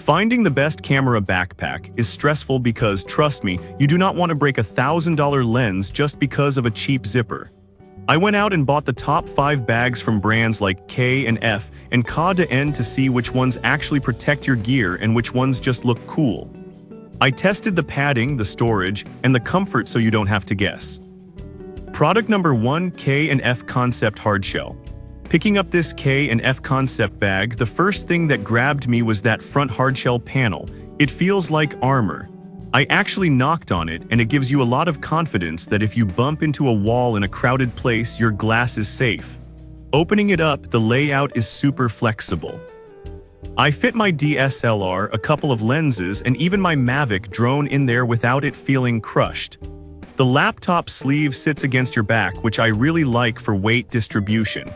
Finding the best camera backpack is stressful because, trust me, you do not want to break a $1,000 lens just because of a cheap zipper. I went out and bought the top 5 bags from brands like K and F and K to see which ones actually protect your gear and which ones just look cool. I tested the padding, the storage, and the comfort so you don't have to guess. Product number 1, K and F Concept Hardshell. Picking up this K and F Concept bag, the first thing that grabbed me was that front hardshell panel. It feels like armor. I actually knocked on it, and it gives you a lot of confidence that if you bump into a wall in a crowded place, your glass is safe. Opening it up, the layout is super flexible. I fit my DSLR, a couple of lenses, and even my Mavic drone in there without it feeling crushed. The laptop sleeve sits against your back, which I really like for weight distribution.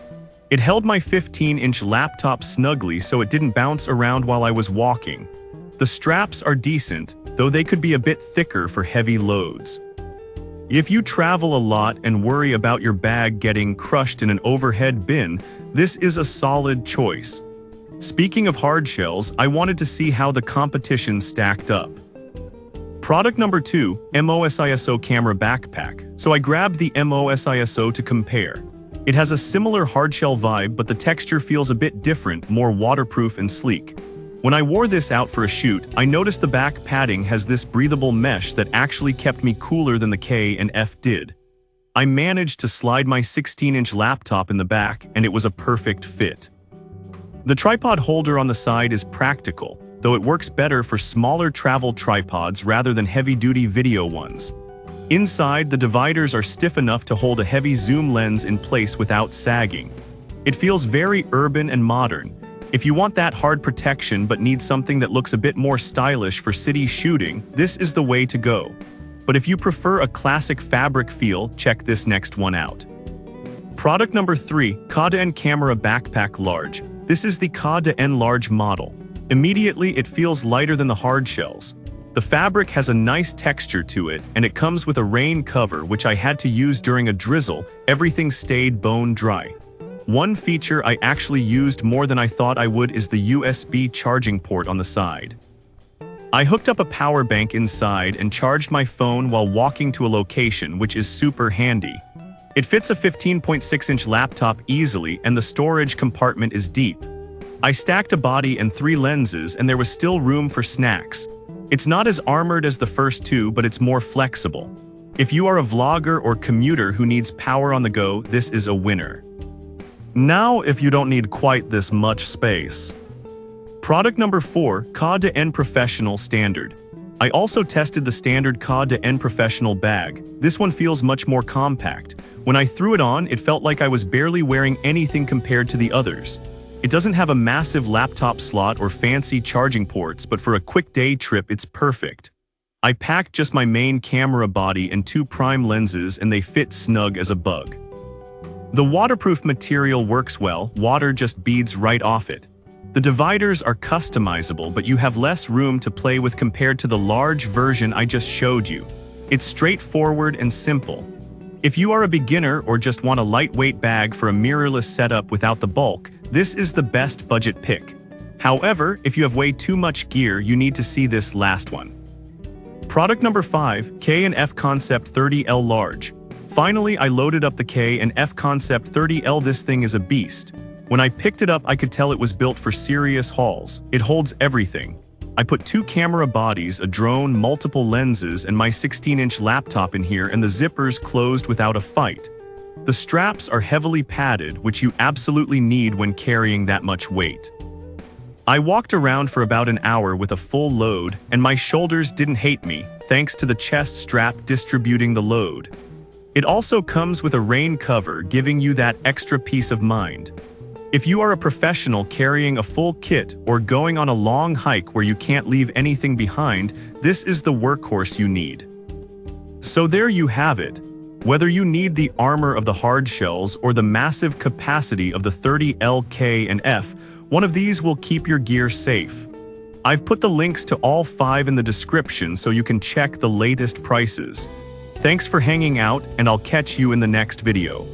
It held my 15-inch laptop snugly so it didn't bounce around while I was walking. The straps are decent, though they could be a bit thicker for heavy loads. If you travel a lot and worry about your bag getting crushed in an overhead bin, this is a solid choice. Speaking of hardshells, I wanted to see how the competition stacked up. Product number 2, MOSISO Camera Backpack. So I grabbed the MOSISO to compare. It has a similar hardshell vibe, but the texture feels a bit different, more waterproof and sleek. When I wore this out for a shoot, I noticed the back padding has this breathable mesh that actually kept me cooler than the K and F did. I managed to slide my 16-inch laptop in the back, and it was a perfect fit. The tripod holder on the side is practical, though it works better for smaller travel tripods rather than heavy-duty video ones. Inside, the dividers are stiff enough to hold a heavy zoom lens in place without sagging. It feels very urban and modern. If you want that hard protection but need something that looks a bit more stylish for city shooting, this is the way to go. But if you prefer a classic fabric feel, check this next one out. Product number 3, K Camera Backpack Large. This is the K Large model. Immediately, it feels lighter than the hardshells. The fabric has a nice texture to it, and it comes with a rain cover, which I had to use during a drizzle. Everything stayed bone dry. One feature I actually used more than I thought I would is the USB charging port on the side. I hooked up a power bank inside and charged my phone while walking to a location, which is super handy. It fits a 15.6-inch laptop easily, and the storage compartment is deep. I stacked a body and 3 lenses, and there was still room for snacks. It's not as armored as the first 2, but it's more flexible. If you are a vlogger or commuter who needs power on the go, this is a winner. Now, if you don't need quite this much space. Product number 4, K Professional Standard. I also tested the standard K Professional bag. This one feels much more compact. When I threw it on, it felt like I was barely wearing anything compared to the others. It doesn't have a massive laptop slot or fancy charging ports, but for a quick day trip, it's perfect. I packed just my main camera body and 2 prime lenses, and they fit snug as a bug. The waterproof material works well, water just beads right off it. The dividers are customizable, but you have less room to play with compared to the large version I just showed you. It's straightforward and simple. If you are a beginner or just want a lightweight bag for a mirrorless setup without the bulk, this is the best budget pick. However, if you have way too much gear, you need to see this last one. Product number 5, K and F Concept 30L Large. Finally, I loaded up the K and F Concept 30L. This thing is a beast. When I picked it up, I could tell it was built for serious hauls. It holds everything. I put 2 camera bodies, a drone, multiple lenses, and my 16-inch laptop in here, and the zippers closed without a fight. The straps are heavily padded, which you absolutely need when carrying that much weight. I walked around for about an hour with a full load, and my shoulders didn't hate me, thanks to the chest strap distributing the load. It also comes with a rain cover, giving you that extra peace of mind. If you are a professional carrying a full kit or going on a long hike where you can't leave anything behind, this is the workhorse you need. So there you have it. Whether you need the armor of the hardshells or the massive capacity of the 30L K and F, one of these will keep your gear safe. I've put the links to all 5 in the description so you can check the latest prices. Thanks for hanging out, and I'll catch you in the next video.